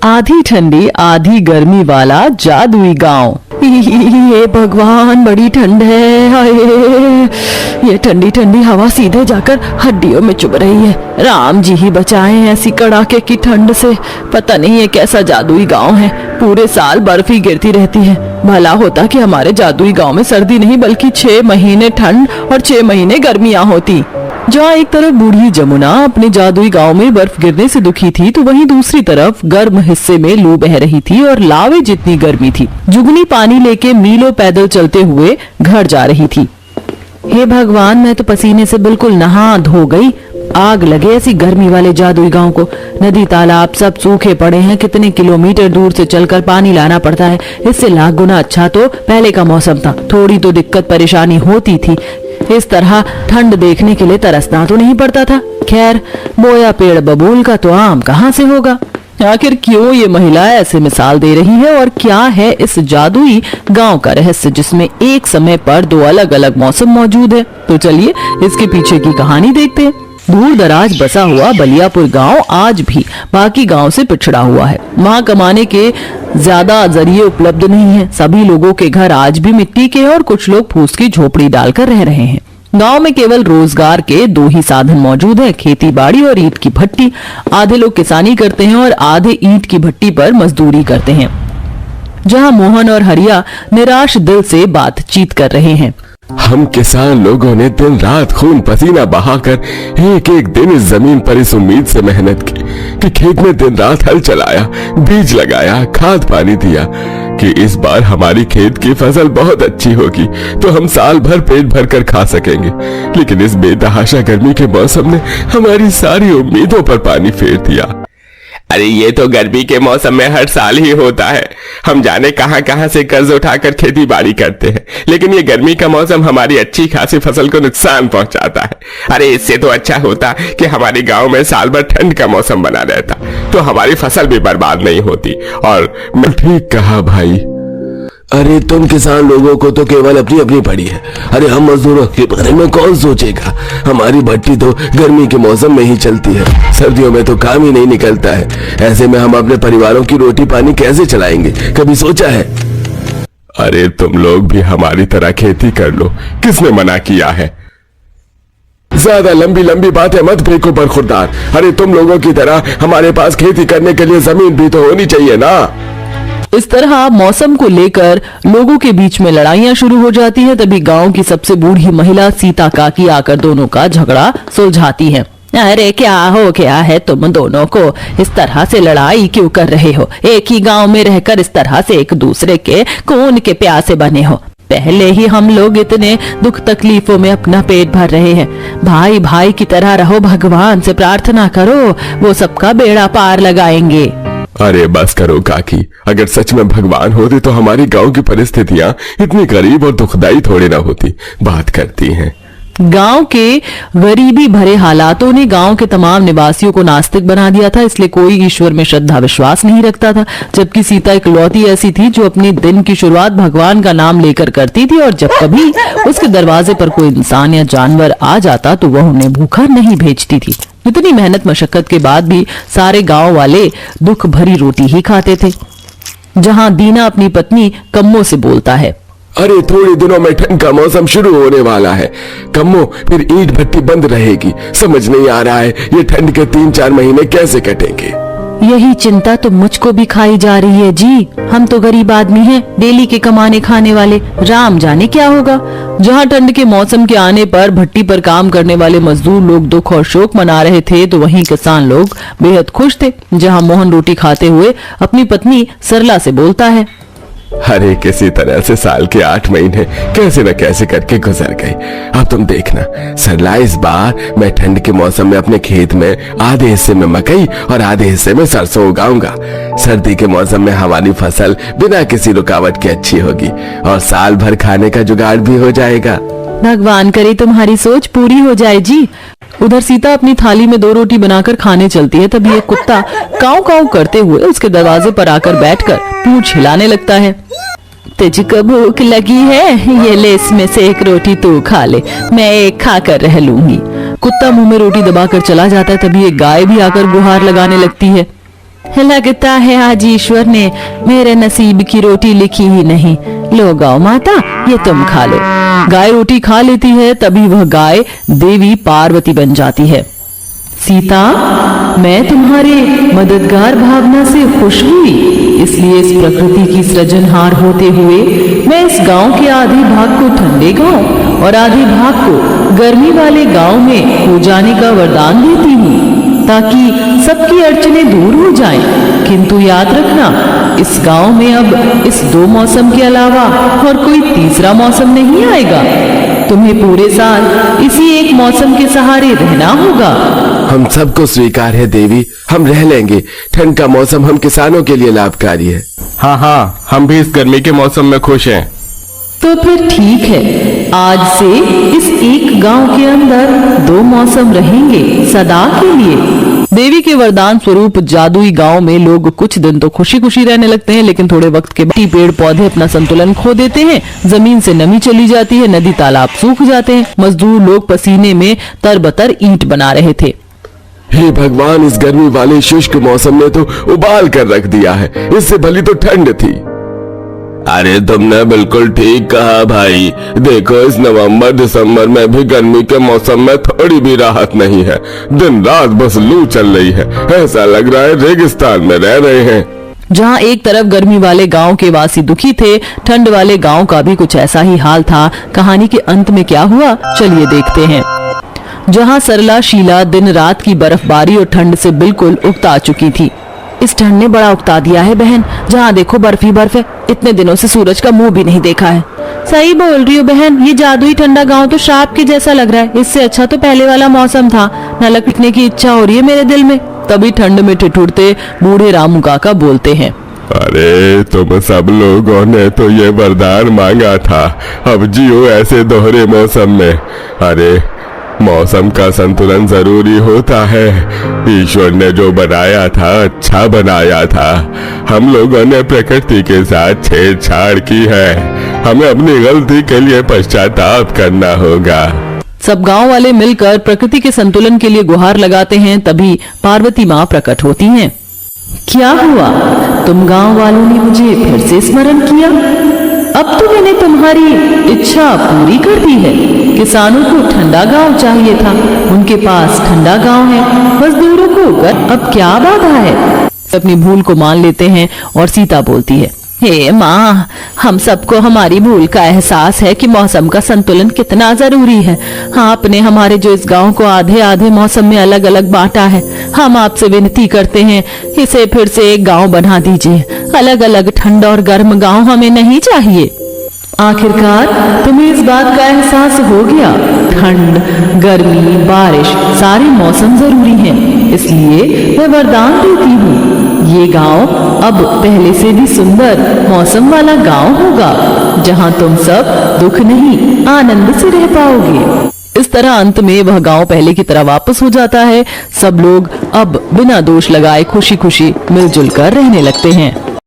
आधी ठंडी आधी गर्मी वाला जादुई गांव। ये भगवान, बड़ी ठंड है। हाय, ये ठंडी ठंडी हवा सीधे जाकर हड्डियों में चुभ रही है। राम जी ही बचाएं ऐसी कड़ाके की ठंड से। पता नहीं ये कैसा जादुई गांव है, पूरे साल बर्फ ही गिरती रहती है। भला होता कि हमारे जादुई गांव में सर्दी नहीं बल्कि 6 महीने ठंड और 6 महीने गर्मियां होती। जहाँ एक तरफ बूढ़ी जमुना अपने जादुई गांव में बर्फ गिरने से दुखी थी, तो वहीं दूसरी तरफ गर्म हिस्से में लू बह रही थी और लावे जितनी गर्मी थी। जुगनी पानी लेके मीलों पैदल चलते हुए घर जा रही थी। हे भगवान, मैं तो पसीने से बिल्कुल नहा धो गई। आग लगे ऐसी गर्मी वाले जादुई गांव को। नदी तालाब सब सूखे पड़े हैं, कितने किलोमीटर दूर से चलकर पानी लाना पड़ता है। इससे लाख गुना अच्छा तो पहले का मौसम था, थोड़ी तो दिक्कत परेशानी होती थी। इस तरह ठंड देखने के लिए तरसना तो नहीं पड़ता था। खैर, बोया पेड़ बबूल का तो आम कहाँ से होगा। आखिर क्यों ये महिला ऐसे मिसाल दे रही है और क्या है इस जादुई गांव का रहस्य जिसमें एक समय पर 2 अलग अलग मौसम मौजूद है। तो चलिए इसके पीछे की कहानी देखते हैं। दूर दराज बसा हुआ बलियापुर गांव आज भी बाकी गांव से पिछड़ा हुआ है। वहाँ कमाने के ज्यादा जरिए उपलब्ध नहीं है। सभी लोगों के घर आज भी मिट्टी के और कुछ लोग फूस की झोपड़ी डालकर रह रहे हैं। गांव में केवल रोजगार के 2 ही साधन मौजूद है, खेती बाड़ी और ईंट की भट्टी। आधे लोग किसानी करते हैं और आधे ईंट की भट्टी पर मजदूरी करते हैं। जहां मोहन और हरिया निराश दिल से बातचीत कर रहे हैं। हम किसान लोगों ने दिन रात खून पसीना बहाकर एक एक दिन इस जमीन पर इस उम्मीद से मेहनत की कि खेत में दिन रात हल चलाया, बीज लगाया, खाद पानी दिया कि इस बार हमारी खेत की फसल बहुत अच्छी होगी तो हम साल भर पेट भर कर खा सकेंगे। लेकिन इस बेतहाशा गर्मी के मौसम ने हमारी सारी उम्मीदों पर पानी फेर दिया। अरे ये तो गर्मी के मौसम में हर साल ही होता है। हम जाने कहां कहां से कर्ज उठाकर खेती बाड़ी करते हैं, लेकिन ये गर्मी का मौसम हमारी अच्छी खासी फसल को नुकसान पहुंचाता है। अरे इससे तो अच्छा होता कि हमारे गांव में साल भर ठंड का मौसम बना रहता तो हमारी फसल भी बर्बाद नहीं होती। और ठीक कहा भाई। अरे तुम किसान लोगों को तो केवल अपनी अपनी पड़ी है। अरे हम मजदूरों के बारे में कौन सोचेगा। हमारी भट्टी तो गर्मी के मौसम में ही चलती है, सर्दियों में तो काम ही नहीं निकलता है। ऐसे में हम अपने परिवारों की रोटी पानी कैसे चलाएंगे, कभी सोचा है? अरे तुम लोग भी हमारी तरह खेती कर लो, किसने मना किया है? ज्यादा लंबी लंबी बातें मत फेंको बरखुरदार। अरे तुम लोगों की तरह हमारे पास खेती करने के लिए जमीन भी तो होनी चाहिए ना। इस तरह मौसम को लेकर लोगों के बीच में लड़ाइयां शुरू हो जाती है। तभी गांव की सबसे बूढ़ी महिला सीता काकी आकर दोनों का झगड़ा सुलझाती है। अरे क्या हो गया है तुम दोनों को? इस तरह से लड़ाई क्यों कर रहे हो? एक ही गांव में रहकर इस तरह से एक दूसरे के खून के प्यासे बने हो। पहले ही हम लोग इतने दुख तकलीफों में अपना पेट भर रहे हैं। भाई भाई की तरह रहो, भगवान से प्रार्थना करो, वो सबका बेड़ा पार लगाएंगे। अरे बस करो काकी, अगर सच में भगवान होते तो हमारी गांव की परिस्थितियां इतनी गरीब और दुखदाई थोड़ी ना होती। बात करती हैं। गांव के गरीबी भरे हालातों ने गांव के तमाम निवासियों को नास्तिक बना दिया था, इसलिए कोई ईश्वर में श्रद्धा विश्वास नहीं रखता था। जबकि सीता इकलौती ऐसी थी जो अपने दिन की शुरुआत भगवान का नाम लेकर करती थी और जब कभी उसके दरवाजे पर कोई इंसान या जानवर आ जाता तो वह उन्हें भूखा नहीं भेजती थी। इतनी मेहनत मशक्कत के बाद भी सारे गांव वाले दुख भरी रोटी ही खाते थे। जहां दीना अपनी पत्नी कम्मो से बोलता है, अरे थोड़े दिनों में ठंड का मौसम शुरू होने वाला है कम्मो, फिर ईंट भट्टी बंद रहेगी। समझ नहीं आ रहा है ये ठंड के 3-4 महीने कैसे कटेंगे। यही चिंता तो मुझको भी खाई जा रही है जी। हम तो गरीब आदमी हैं, डेली के कमाने खाने वाले, राम जाने क्या होगा। जहाँ ठंड के मौसम के आने पर भट्टी पर काम करने वाले मजदूर लोग दुख और शोक मना रहे थे तो वहीं किसान लोग बेहद खुश थे। जहाँ मोहन रोटी खाते हुए अपनी पत्नी सरला से बोलता है, अरे किसी तरह से साल के 8 महीने कैसे न कैसे करके गुजर गए। अब तुम देखना सरला, इस बार मैं ठंड के मौसम में अपने खेत में आधे हिस्से में मकई और आधे हिस्से में सरसों उगाऊंगा। सर्दी के मौसम में हमारी फसल बिना किसी रुकावट के अच्छी होगी और साल भर खाने का जुगाड़ भी हो जाएगा। भगवान करे तुम्हारी सोच पूरी हो जाए जी। उधर सीता अपनी थाली में 2 रोटी बनाकर खाने चलती है। तभी एक कुत्ता काऊ काऊ करते हुए उसके दरवाजे पर आकर बैठकर पूंछ हिलाने लगता है। तुझको भूख लगी है? ये ले, इसमें से एक रोटी तू खा ले, मैं एक खाकर रह लूंगी। कुत्ता मुंह में रोटी दबाकर चला जाता है। तभी एक गाय भी आकर गुहार लगाने लगती है। लगता है आज ईश्वर ने मेरे नसीब की रोटी लिखी ही नहीं। लो गौ माता, ये तुम खा लो। गाय रोटी खा लेती है, तभी वह गाय देवी पार्वती बन जाती है। सीता, मैं तुम्हारे मददगार भावना से खुश हुई, इसलिए इस प्रकृति की सृजनहार होते हुए मैं इस गांव के आधे भाग को ठंडे गांव और आधे भाग को गर्मी वाले गांव में हो जाने का वरदान देती हूँ, ताकि सबकी अड़चनें दूर हो जाएं। किंतु याद रखना, इस गांव में अब इस 2 मौसम के अलावा और कोई तीसरा मौसम नहीं आएगा। तुम्हें पूरे साल इसी एक मौसम के सहारे रहना होगा। हम सबको स्वीकार है देवी, हम रह लेंगे। ठंड का मौसम हम किसानों के लिए लाभकारी है। हाँ, हम भी इस गर्मी के मौसम में खुश हैं। तो फिर ठीक है, आज से इस एक गांव के अंदर 2 मौसम रहेंगे सदा के लिए। देवी के वरदान स्वरूप जादुई गांव में लोग कुछ दिन तो खुशी खुशी रहने लगते हैं, लेकिन थोड़े वक्त के बाद पेड़ पौधे अपना संतुलन खो देते हैं, जमीन से नमी चली जाती है, नदी तालाब सूख जाते हैं, मजदूर लोग पसीने में तरबतर ईंट बना रहे थे। हे भगवान, इस गर्मी वाले शुष्क मौसम ने तो उबाल कर रख दिया है। इससे भली तो ठंड थी। अरे तुमने बिल्कुल ठीक कहा भाई। देखो, इस नवंबर दिसंबर में भी गर्मी के मौसम में थोड़ी भी राहत नहीं है। दिन रात बस लू चल रही है। ऐसा लग रहा है रेगिस्तान में रह रहे हैं। जहाँ एक तरफ गर्मी वाले गांव के वासी दुखी थे, ठंड वाले गांव का भी कुछ ऐसा ही हाल था। कहानी के अंत में क्या हुआ, चलिए देखते हैं। जहाँ सरला शीला दिन रात की बर्फबारी और ठंड से बिल्कुल उकता चुकी थी। इस ठंड ने बड़ा उकता दिया है बहन, जहाँ देखो बर्फ ही बर्फ है। इतने दिनों से सूरज का मुंह भी नहीं देखा है। सही बोल रही हो बहन, ये जादुई ठंडा गांव तो श्राप के जैसा लग रहा है। इससे अच्छा तो पहले वाला मौसम था। नलक पीटने की इच्छा हो रही है मेरे दिल में। तभी ठंड में ठिठुरते बूढ़े रामू काका बोलते हैं, अरे तुम सब लोगों ने तो ये वरदान मांगा था, अब जियो ऐसे दोहरे मौसम में। अरे मौसम का संतुलन जरूरी होता है। ईश्वर ने जो बनाया था अच्छा बनाया था। हम लोगों ने प्रकृति के साथ छेड़छाड़ की है। हमें अपनी गलती के लिए पश्चाताप करना होगा। सब गांव वाले मिलकर प्रकृति के संतुलन के लिए गुहार लगाते हैं। तभी पार्वती माँ प्रकट होती हैं। क्या हुआ, तुम गांव वालों ने मुझे फिर से स्मरण किया? अब तो मैंने तुम्हारी इच्छा पूरी कर दी है। किसानों को ठंडा गांव चाहिए था, उनके पास ठंडा गांव है। मजदूरों को अब क्या बाधा है? अपनी भूल को मान लेते हैं और सीता बोलती है, हे माँ, हम सबको हमारी भूल का एहसास है कि मौसम का संतुलन कितना जरूरी है। आपने हमारे जो इस गांव को आधे आधे मौसम में अलग अलग बांटा है, हम आपसे विनती करते हैं इसे फिर से एक गांव बना दीजिए। अलग अलग ठंड और गर्म गांव हमें नहीं चाहिए। आखिरकार तुम्हें इस बात का एहसास हो गया, ठंड, गर्मी, बारिश सारे मौसम जरूरी हैं। इसलिए मैं वरदान देती हूँ, ये गांव अब पहले से भी सुंदर मौसम वाला गांव होगा, जहां तुम सब दुख नहीं आनंद से रह पाओगे। इस तरह अंत में वह गांव पहले की तरह वापस हो जाता है। सब लोग अब बिना दोष लगाए खुशी खुशी मिलजुल कर रहने लगते हैं।